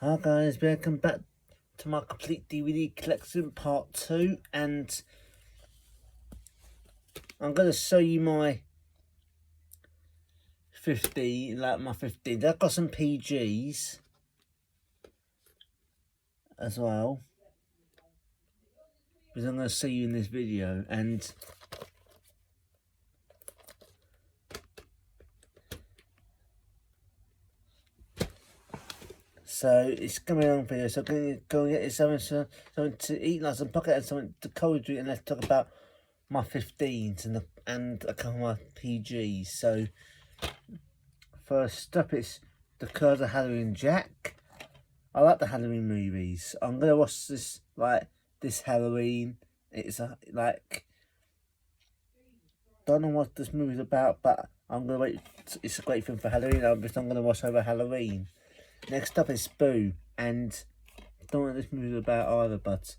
Hi guys, welcome back to my complete DVD collection part 2, and I'm going to show you my 15, my 15. I've got some PGs as well, which I'm going to show you in this video, and so it's coming on video, so I'm going to go and get you something to eat, like some pocket and something to cold drink, and let's talk about my 15s and a couple of my PGs. So first up, it's The Curse of Halloween Jack. I like the Halloween movies. I'm gonna watch this this Halloween. It's don't know what this movie's about, but I'm gonna wait. It's a great film for Halloween. I'm gonna watch over Halloween. Next up is Boo, and don't know what this movie's about either. But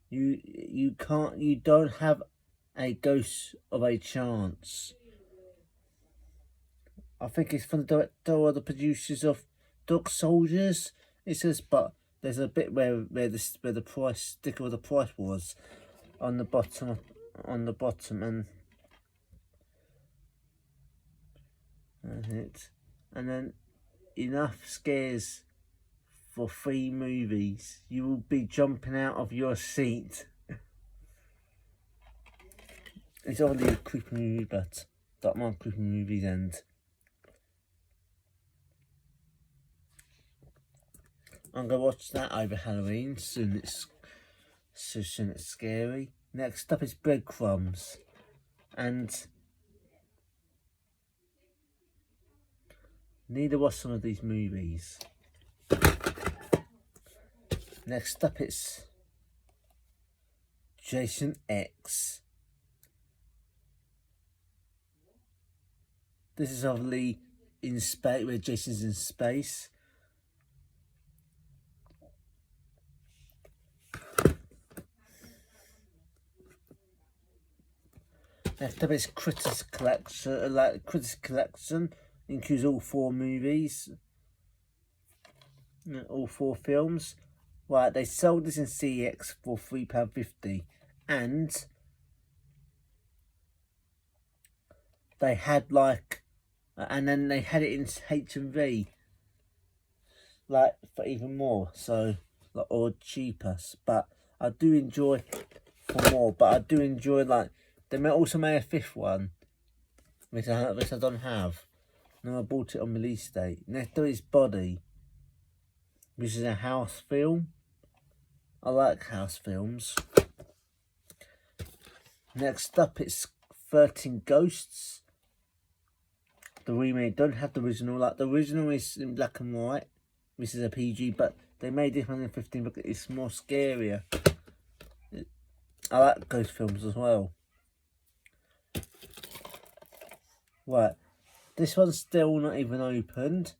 you don't have a ghost of a chance. I think it's from the director or the producers of Dog Soldiers. It says, but there's a bit where the price sticker of the price was on the bottom and then enough scares for 3 movies. You will be jumping out of your seat. It's obviously a creepy movie, but not my creepy movies end. I'm gonna watch that over Halloween. Soon it's scary. Next up is Breadcrumbs, and need to watch some of these movies. Next up, it's Jason X. This is obviously in space, where Jason's in space. Next up is Critters Collection. Critters Collection includes all 4 movies, all 4 films. Right, they sold this in CX for £3.50, and they had and then they had it in HMV, for even more, so or cheaper. But I do enjoy for more. But I do enjoy they may also made a 5th one, which I don't have. And I bought it on release date. Next up is Body, which is a house film. I like house films. Next up, it's 13 Ghosts. The remake don't have the original. The original is in black and white, which is a PG, but they made this one in 15 because it's more scarier. I like ghost films as well. Right, this one's still not even opened,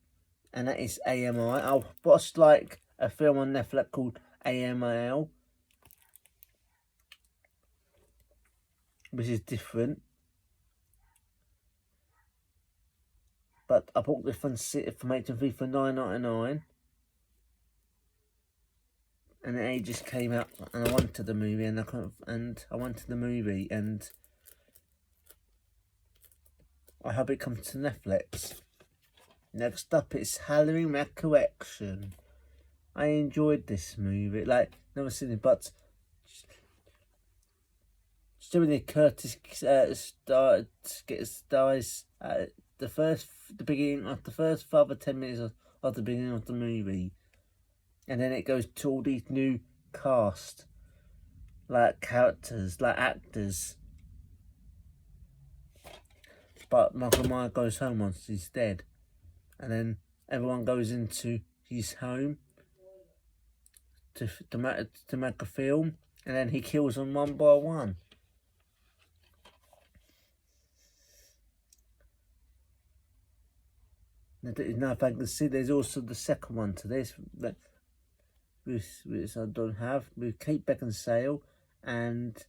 and that is AMI. I watched a film on Netflix called AML, which is different. But I bought this from HMV for $9.99, and it just came out, and I wanted the movie, and I hope it comes to Netflix. Next up, it's Halloween Resurrection. I enjoyed this movie. Never seen it, but Jamie Lee Curtis dies at the beginning of the first 5 or 10 minutes of the beginning of the movie, and then it goes to all these new cast, characters, actors. But Michael Myers goes home once he's dead, and then everyone goes into his home to make a film, and then he kills them one by one. Now, if I can see, there's also the second one to this, which I don't have, with Kate Beckinsale and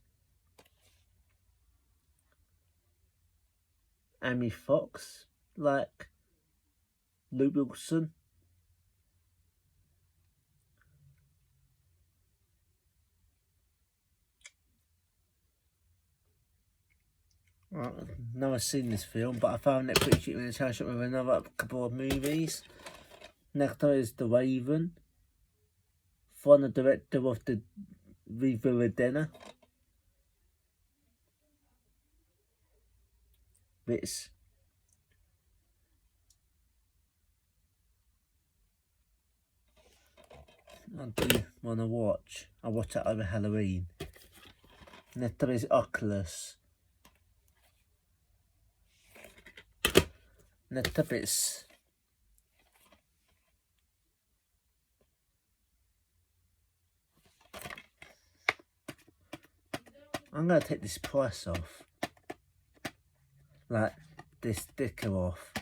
Amy Fox, Luke Wilson. I've never seen this film, but I found it pretty cheap in the charity shop with another couple of movies. Next up is The Raven, from the director of the Riverdale, which I do want to watch. I watch it over Halloween. Next up is Oculus. Next up is I'm going to take this price off. Like this sticker off.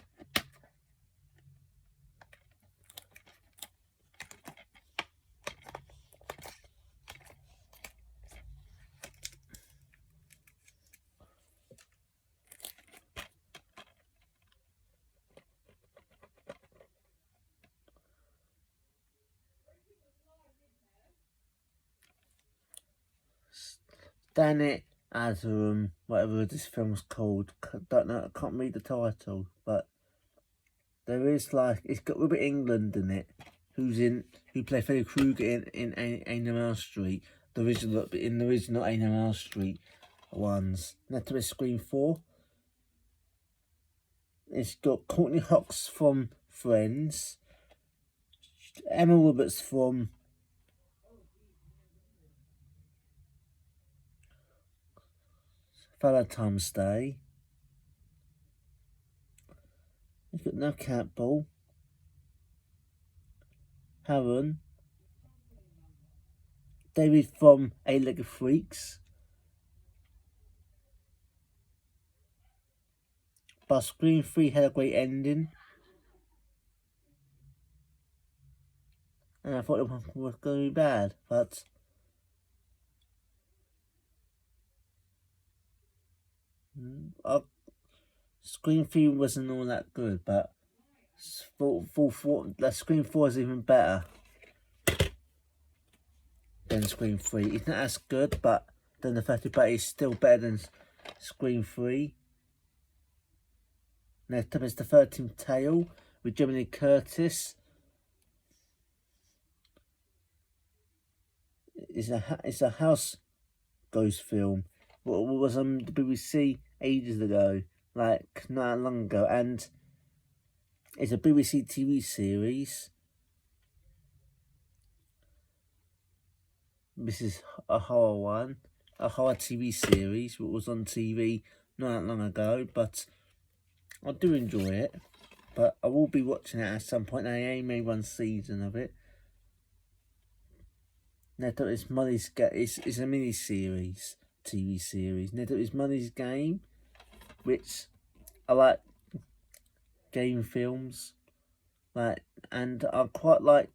Danny Azarum, whatever this film's called. Don't know, I can't read the title, but there is like it's got Robert England in it, who played Freddy Krueger in Animal Street, the original Animal Street ones. Next to Scream 4. It's got Courtney Cox from Friends, Emma Roberts from Valentine's Day. You've got No Campbell, Haron, David from Eight-Legged Freaks, but Scream 3 had a great ending, and I thought it was going to be bad, but Scream 3 wasn't all that good, but Scream 4 is even better than Scream 3. It's not as good, but it's still better than Scream 3. Next up is The 13th Tale with Jamie Lee Curtis. It's a house ghost film. What was on the BBC ages ago, like not long ago, and it's a BBC TV series. This is a horror one, a horror TV series. What was on TV not that long ago, but I do enjoy it. But I will be watching it at some point. I aim made one season of it. Next up is it's a mini series. TV series. Next up is Money's Game, which I like game films, and I quite like.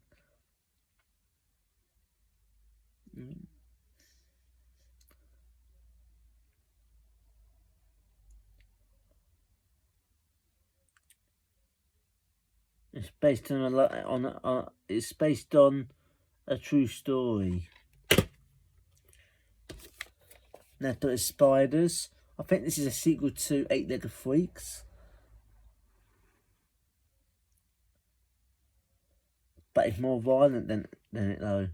It's based on it's based on a true story. Next up is Spiders. I think this is a sequel to Eight-Legged Freaks, but it's more violent than it though,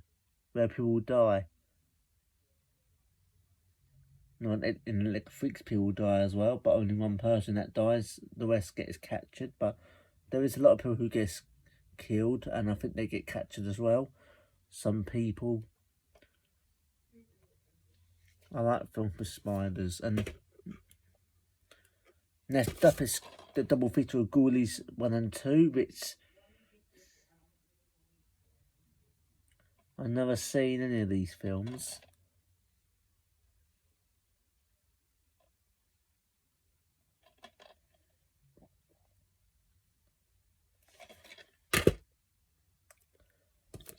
where people die. No, in Eight-Legged Freaks people die as well, but only one person that dies. The rest gets captured. But there is a lot of people who get killed, and I think they get captured as well. Some people. I like film for Spiders. And next up is the double feature of Ghoulies 1 and 2, which I've never seen any of these films.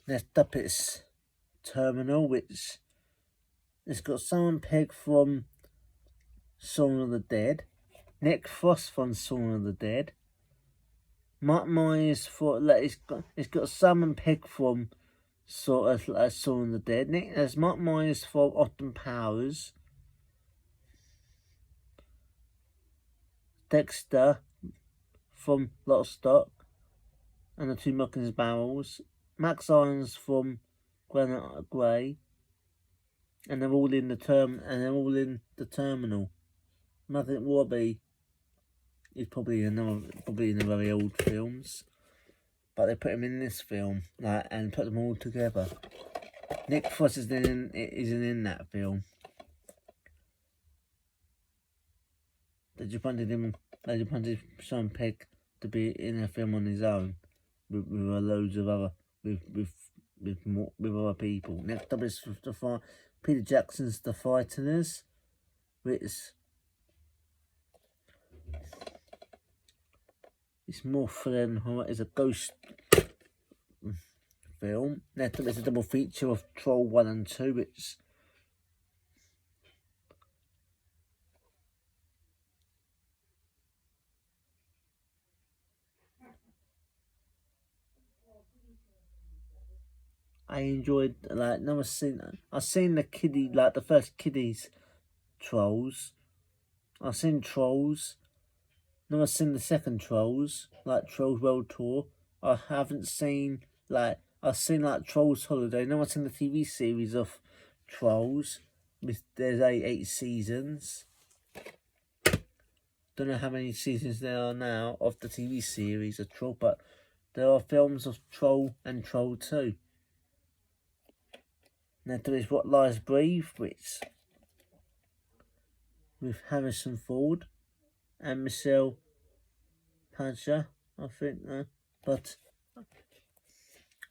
Next up is Terminal, which it's got Simon Pegg from Shaun of the Dead, Nick Frost from Shaun of the Dead, Mark Myers it's got Simon Pegg from Shaun of the Dead. There's Mark Myers from Austin Powers, Dexter from Lot of Stock and the Two Muckins Barrels, Max Irons from Granite Grey, and they're all in the terminal. Margaret Robbie is probably in the very old films, but they put him in this film, and put them all together. Nick Frost isn't in that film. They just wanted Sean Pegg to be in a film on his own with loads of other with other people. Next up is Peter Jackson's The Frighteners, which it's more than horror. It's a ghost film. Next up is a double feature of Troll 1 and 2, which I enjoyed. I've seen the kiddie, the first kiddies Trolls. I've seen Trolls. Never seen the second Trolls, Trolls World Tour. I haven't seen I've seen Trolls Holiday. Never seen the TV series of Trolls. There's eight seasons. Don't know how many seasons there are now of the TV series of Troll, but there are films of Troll and Troll 2. Now there is What Lies Beneath, which with Harrison Ford and Michelle Pfeiffer, I think. But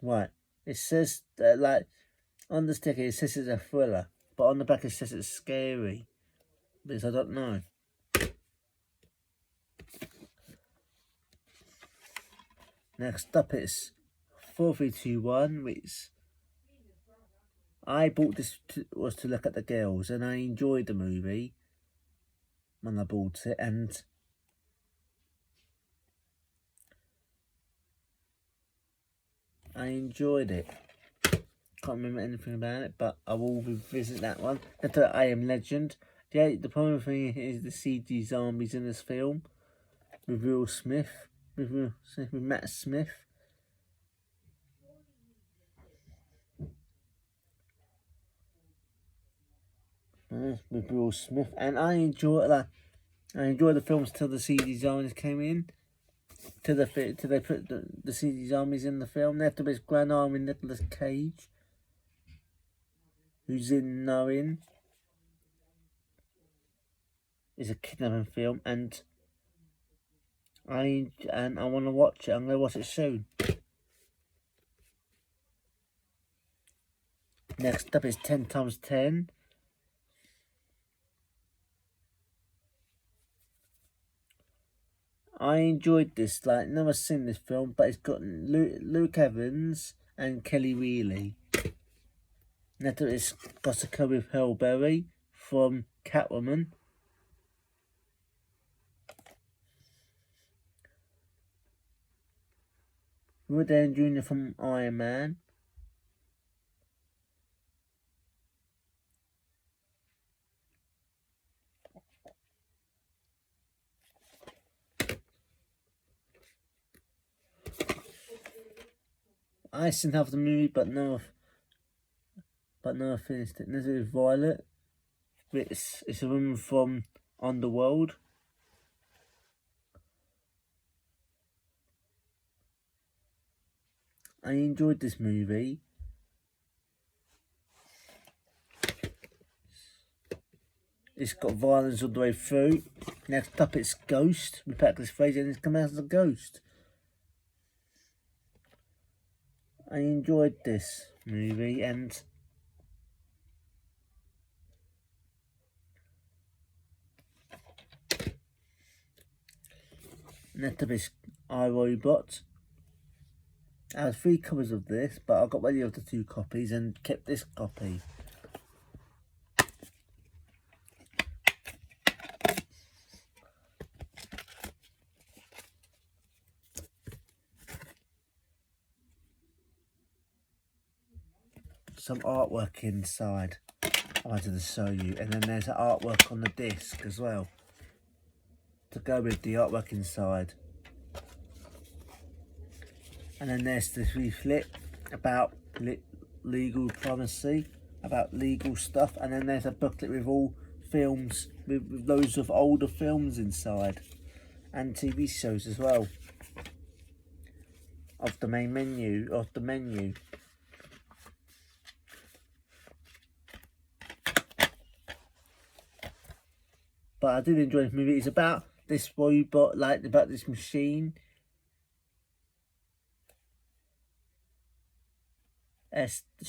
right, it says that on the sticker it says it's a thriller, but on the back it says it's scary, because I don't know. Next up it's 4321, which I bought this was to look at the girls, and I enjoyed the movie when I bought it, and I enjoyed it. Can't remember anything about it, but I will revisit that one. After I Am Legend. The problem thing is the CG zombies in this film with Will Smith, with Matt Smith. With Will Smith, and I enjoy the films till the CG zombies came in. Till they put the CG zombies in the film. Next up is Grand Army Nicolas Cage, who's in Knowing. It's a kidnapping film, and I want to watch it. I'm going to watch it soon. Next up is 10 times 10. I enjoyed this. Never seen this film, but it's got Luke Evans and Kelly Reilly. Next up is Gossika with Halle Berry from Catwoman. Robert Downey Jr. from Iron Man. I still have the movie, but no, I finished it. This is Violet. It's a woman from Underworld. I enjoyed this movie. It's got violence all the way through. Next up, it's Ghost with Patrick Swayze, and it's come out as a ghost. I enjoyed this movie, and next up is iRobot. I had 3 copies of this, but I got rid of the 2 copies and kept this copy. Some artwork inside I wanted to show you, and then there's artwork on the disc as well. to go with the artwork inside. And then there's this leaflet about legal primacy, about legal stuff. And then there's a booklet with all films, with loads of older films inside, and TV shows as well, of the main menu, But I did enjoy this movie. It's about this robot, like about this machine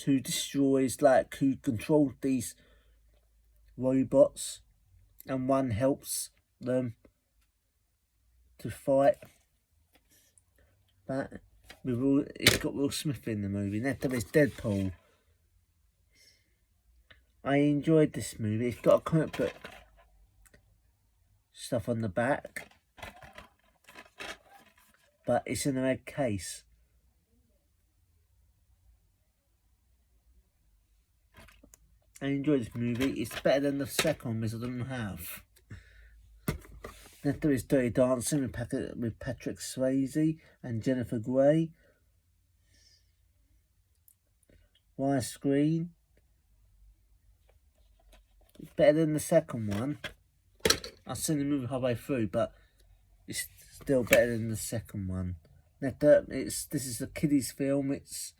who destroys, like, who controls these robots, and one helps them to fight that. It's got Will Smith in the movie. Next time it's Deadpool. I enjoyed this movie. It's got a comic book stuff on the back, but it's in a red case. I enjoyed this movie. It's better than the second one, because I don't have. Then there is Dirty Dancing with Patrick Swayze and Jennifer Grey. Widescreen. It's better than the second one. I've seen the movie halfway through, but it's still better than the second one. This is a kiddies film. It's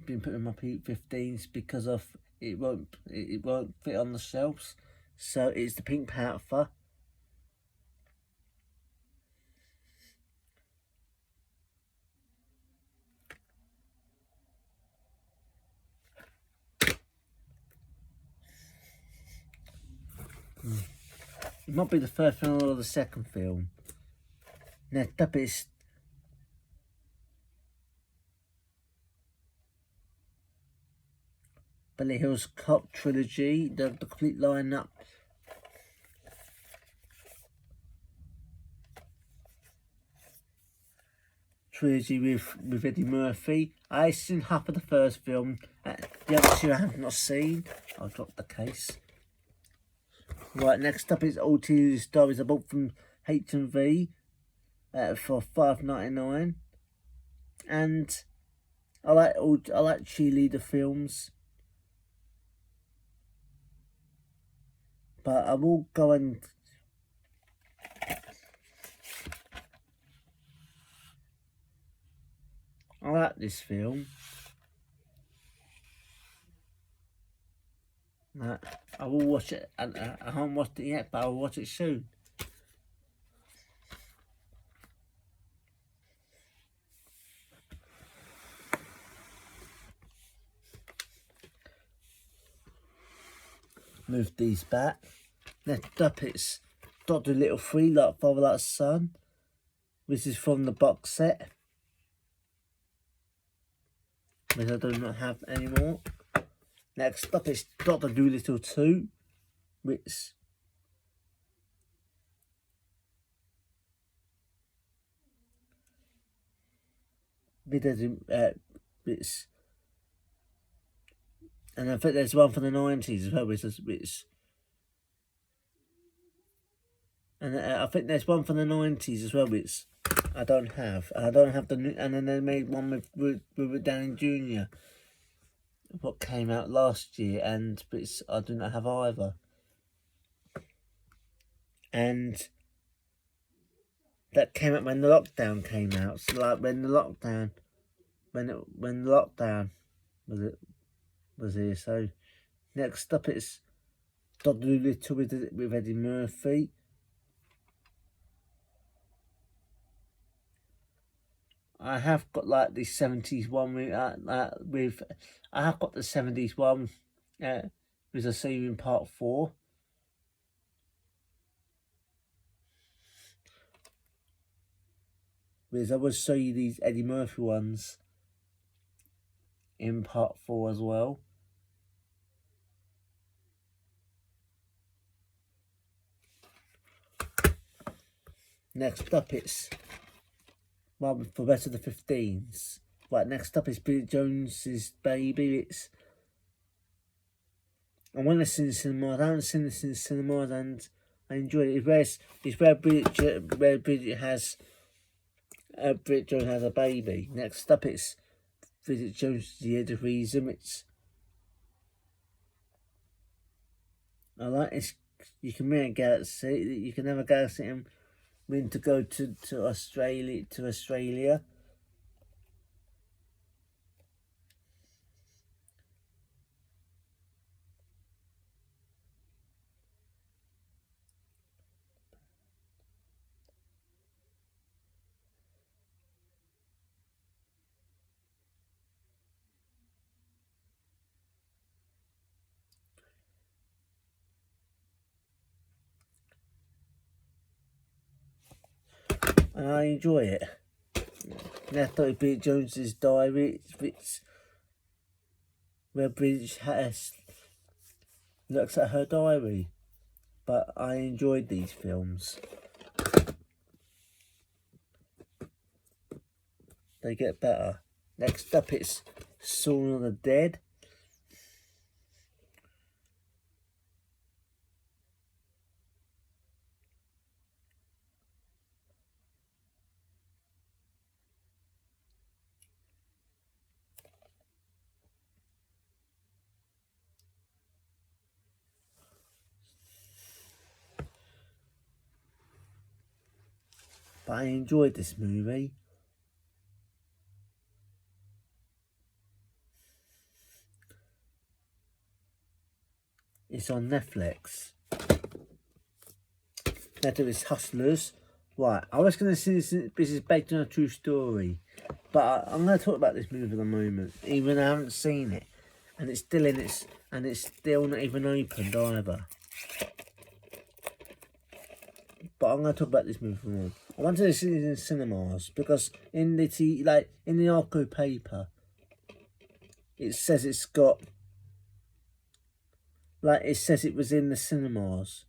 been put in my P15s because of it won't fit on the shelves. So it's the Pink Panther. It might be the first film or the second film. Next up is Beverly Hills Cop trilogy, the complete lineup. Trilogy with Eddie Murphy. I've seen half of the first film. The other two I have not seen. I'll drop the case. Right, next up is All TV Stories. I bought from H&V for $5.99, and I like cheerleader films, but I will go and I like this film. I will watch it. I haven't watched it yet, but I'll watch it soon. Move these back. Next up, it's Dr. Little 3, Like Father, Like Son. This is from the box set, which I do not have anymore. Next up is Dr. Dolittle 2, which and I think there's one from the 90s as well, and I think there's one from the 90s as well, which I don't have. And I don't have the new, and then they made one with Downey Jr. what came out last year, and I do not have either. And that came out when the lockdown came out. So like when the lockdown was here. So next up it's Dr. Dolittle with Eddie Murphy. I have got like the 70s one I have got the 70s one with a scene in part 4. Because I will show you these Eddie Murphy ones in part 4 as well. Next up it's one for better the 15s. Right, next up is Bridget Jones's Baby. It's I want to see the cinemas. I haven't seen this in the cinemas, and I enjoyed it. It's where Bridget has Bridget Jones has a baby. Next up, it's Bridget Jones' The End of Reason. I like it's you can really galaxy. You can have a galaxy and win to go to Australia. And I enjoy it. Now, Bridget Jones's Diary, it's where Bridget has looks at her diary. But I enjoyed these films. They get better. Next up, it's Shaun of the Dead. But I enjoyed this movie. It's on Netflix. Now there is Hustlers. Right, I was going to say this is based on a true story. But I'm going to talk about this movie in a moment. Even though I haven't seen it. And it's still it's still not even opened either. But I'm going to talk about this movie for more. I wanted to see it in cinemas because in the Arco paper, it says it's got, it says it was in the cinemas,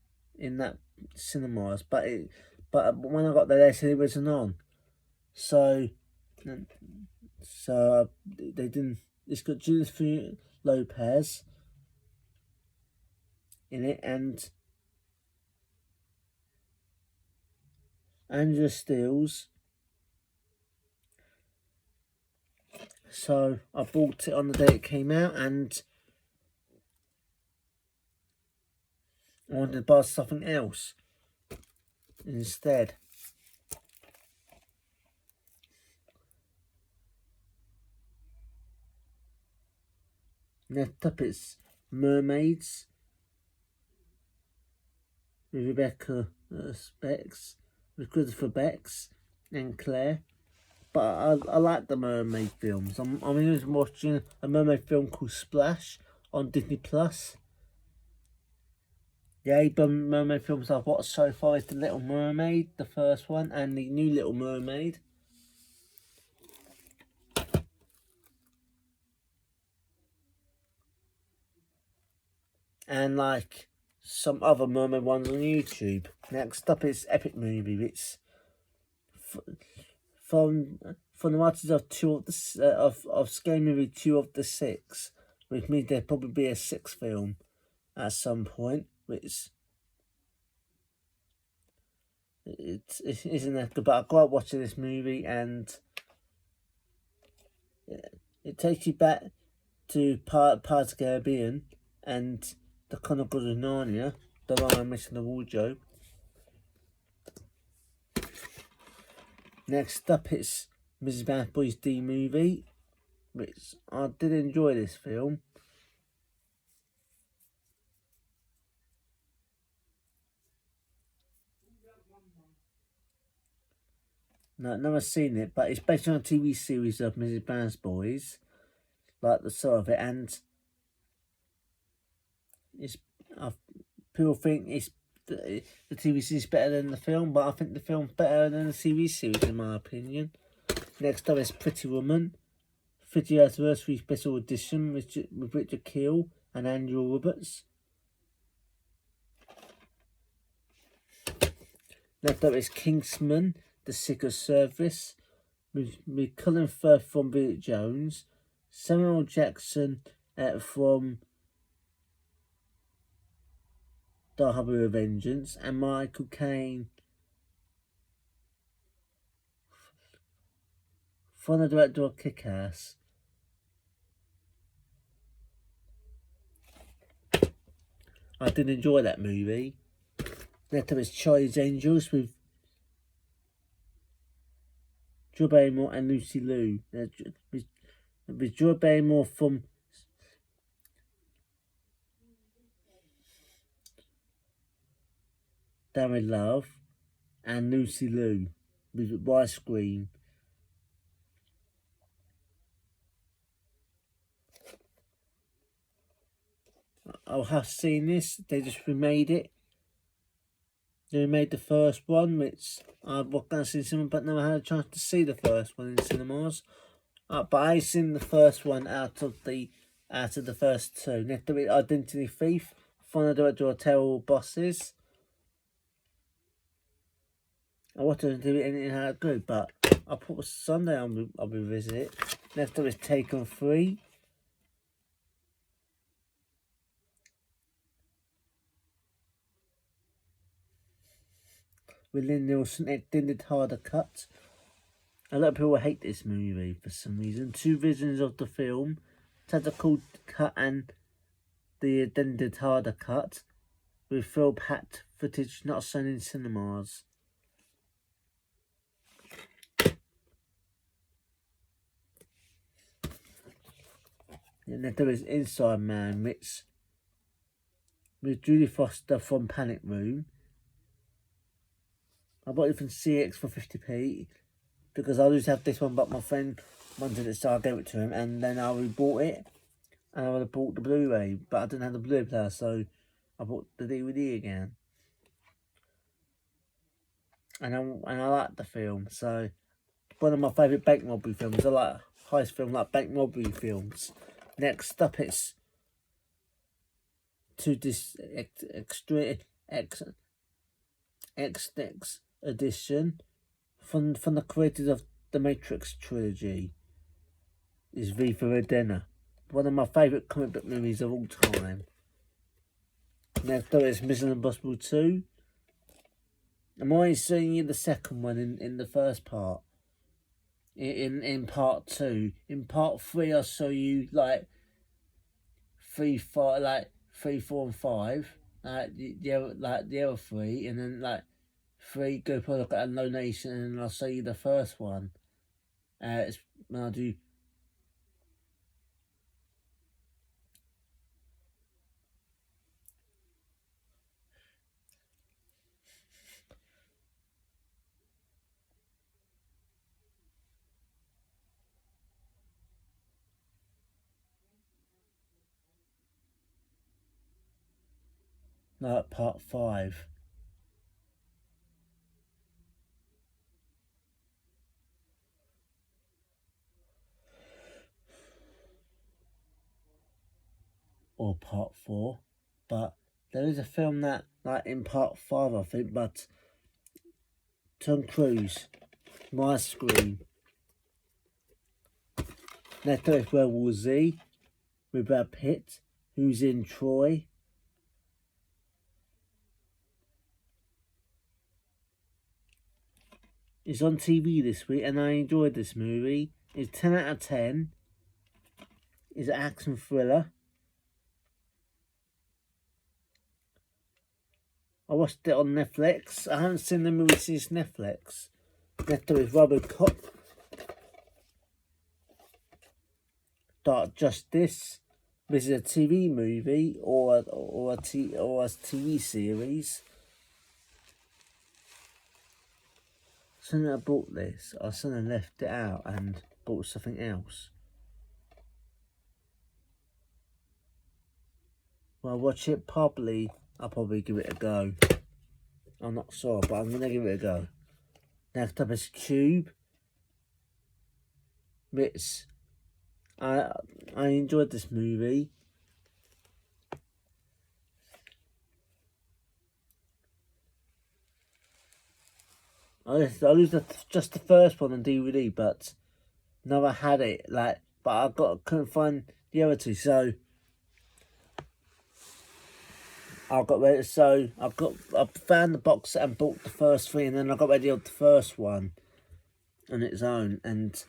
but when I got there, they said it wasn't on. So they didn't. It's got Jennifer Lopez in it and Angela Stills. So I bought it on the day it came out, and I wanted to buy something else instead. Next up, it's Mermaids with Rebecca Specs, with Christopher Becks and Claire. But I like the mermaid films. I'm even watching a mermaid film called Splash on Disney Plus. The 8 mermaid films I've watched so far is The Little Mermaid, the first one, and The New Little Mermaid. And some other mermaid ones on YouTube. Next up is Epic Movie. It's from the writers of Scary Movie 2 of the 6, which means there'll probably be a 6th film at some point, which it isn't that good. But I grew up watching this movie, and it takes you back to Pirates of the Caribbean and the Chronicles of Narnia, the Lion, Witch and the Wardrobe. Next up, it's Mrs. Bad Boys D Movie, which I did enjoy this film. No, I've never seen it, but it's based on a TV series of Mrs. Bad Boys, like the sort of it, and people think the TV series better than the film, but I think the film's better than the TV series in my opinion. Next up is Pretty Woman, 50th Anniversary Special Edition with Richard Kiel and Andrew Roberts. Next up is Kingsman, The Secret Service with Colin Firth from Bridget Jones, Samuel Jackson from Die Hard with a Vengeance, and Michael Caine from the director of Kick-Ass. I did enjoy that movie. Next up is Charlie's Angels with Drew Barrymore and Lucy Liu. With Drew Barrymore from Darren Love and Lucy Liu with Widescreen. I have seen this. They just remade it. They remade the first one, which I was going to see in cinema, but never had a chance to see the first one in cinemas. But I seen the first one out of the first two. Next to it, Identity Thief, from the director of Terrible Bosses. I wanted to do it anything how good, but I thought Sunday I'll revisit it. Next up is Taken 3. With Lynn Nielsen, extended harder cut. A lot of people hate this movie for some reason. Two versions of the film, technical cut and the extended harder cut, with film packed footage not shown in cinemas. And then there is Inside Man, with Julie Foster from Panic Room. I bought it from CX for 50p because I used to have this one, but my friend wanted it, so I gave it to him, and then I rebought it, and I would have bought the Blu-ray, but I didn't have the Blu-ray player, so I bought the DVD again. And I like the film, so one of my favourite bank robbery films. I like heist film, like bank robbery films. Next up, it's to this extra X edition from the creators of the Matrix trilogy. Is V for Vendetta, one of my favourite comic book movies of all time. Next up is Mission Impossible 2. I'm only seeing you the second one in the first part. In part 2. In part 3 I'll show you like 3, 4 and 5. The other 3, and then like 3 go for look at a donation, and I'll show you the first one. It's when I do like part 5. Or part 4, but there is a film that like in part 5 I think, but Tom Cruise, Widescreen. Next up is World War Z with Brad Pitt, who's in Troy. It's on TV this week, and I enjoyed this movie. It's 10 out of 10. It's an action thriller. I watched it on Netflix. I haven't seen the movie since Netflix. Next up is Robocop. Dark Justice. This is a TV movie or a TV series. So I bought this. I suddenly left it out and bought something else. Well, I'll watch it probably. I'll probably give it a go. I'm not sure, but I'm gonna give it a go. Next up is Cube. It's I enjoyed this movie. I used just the first one on DVD, but never had it. But couldn't find the other two. So I got ready. So I found the box set and bought the first three, and then I got ready on the first one on its own, and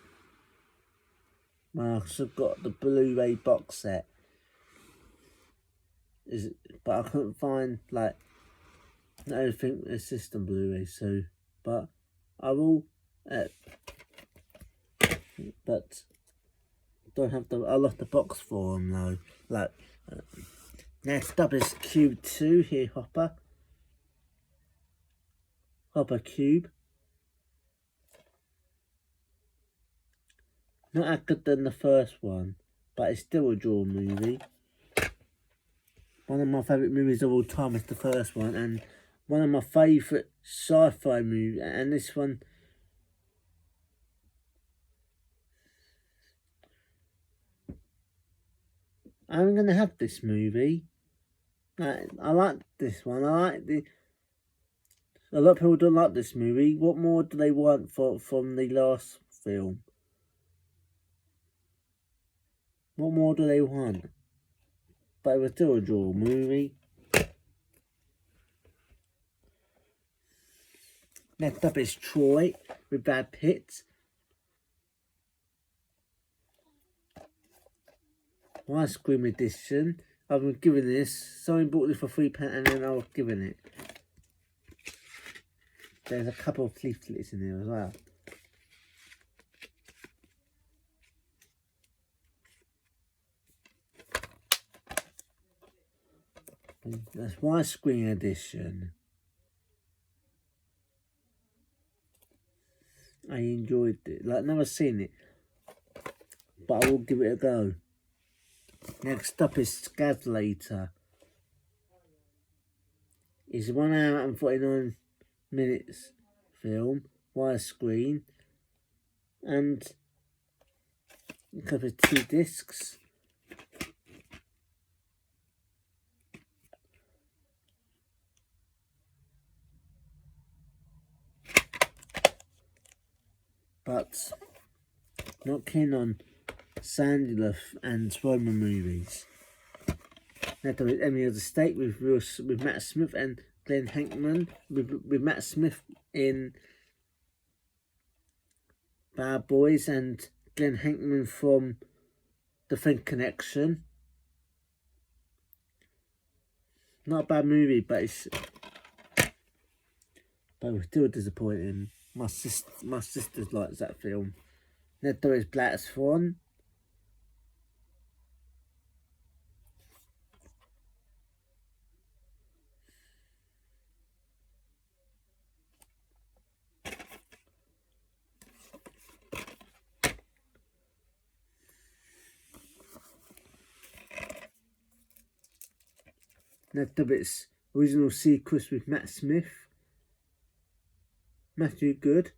well, I also got the Blu-ray box set. But I couldn't find like everything with system Blu-ray. So, but I will. But don't have the. I left the box for them though. Like next up is Cube 2 here, Hopper Cube. Not as good than the first one, but it's still a draw movie. One of my favourite movies of all time is the first one, and one of my favourite sci-fi movies. And this one, I'm gonna have this movie. I like this one. I like the. A lot of people don't like this movie. What more do they want from the last film? What more do they want? But it was still a draw movie. Next up is Troy with Brad Pitt. Widescreen edition. I've been given this. Someone bought this for £3 and then I was given it. There's a couple of leaflets in there as well. That's widescreen edition. I enjoyed it. Like, never seen it, but I will give it a go. Next up is Scadlater. It's 1 hour and 49 minutes film, widescreen, and it covers 2 discs. But not keen on Sandler and Roman movies. Next up is Enemy of the State with Matt Smith and Glenn Hankman. With Matt Smith in Bad Boys and Glenn Hankman from The Friend Connection. Not a bad movie, but it was still disappointing. My sister likes that film. Next up is Black Swan. Next up it's Original Sequence with Matt Smith. Matthew Good.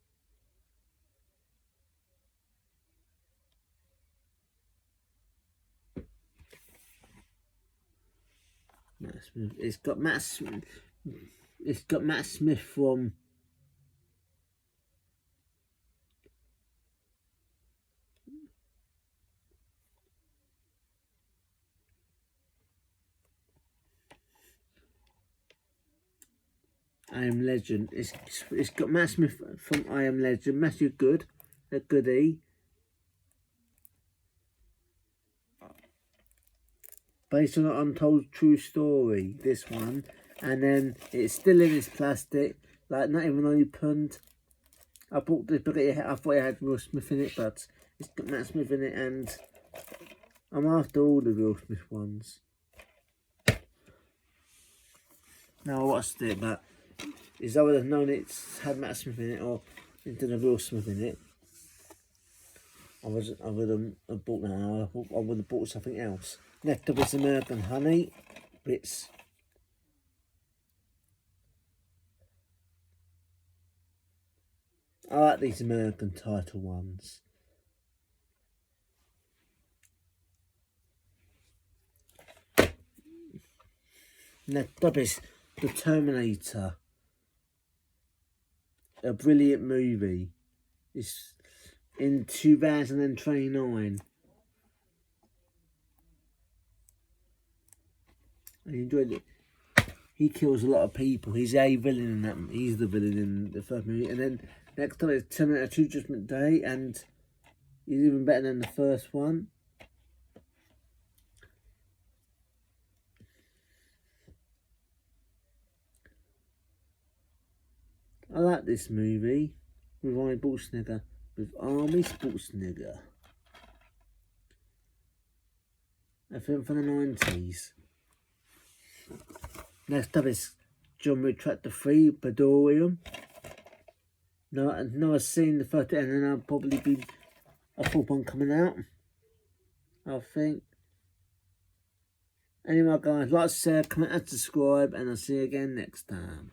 Matt Smith. It's got Matt Smith from I Am Legend. It's got Matt Smith from I Am Legend. Matthew Good, a goodie. Based on an untold true story, this one. And then it's still in its plastic, like not even opened. I bought this because I thought it had Will Smith in it, but it's got Matt Smith in it, and I'm after all the Will Smith ones. Now I watched it, but I would have known it's had Matt Smith in it or instead of Will Smith in it, I would have bought that. I would have bought something else. Next up is American Honey. I like these American title ones. Next up is The Terminator. A brilliant movie. It's in 2029. I enjoyed it. he kills a lot of people. He's a villain in that. He's the villain in the first movie. And then next time it's Terminator 2 Judgment Day, and he's even better than the first one. I like this movie with Army Schwarzenegger. A film from the 90s. Next up is John Wick Chapter 3, Badorium. No, I've seen the first, and then I'll probably be a full one coming out, I think. Anyway guys, like, share, comment and subscribe, and I'll see you again next time.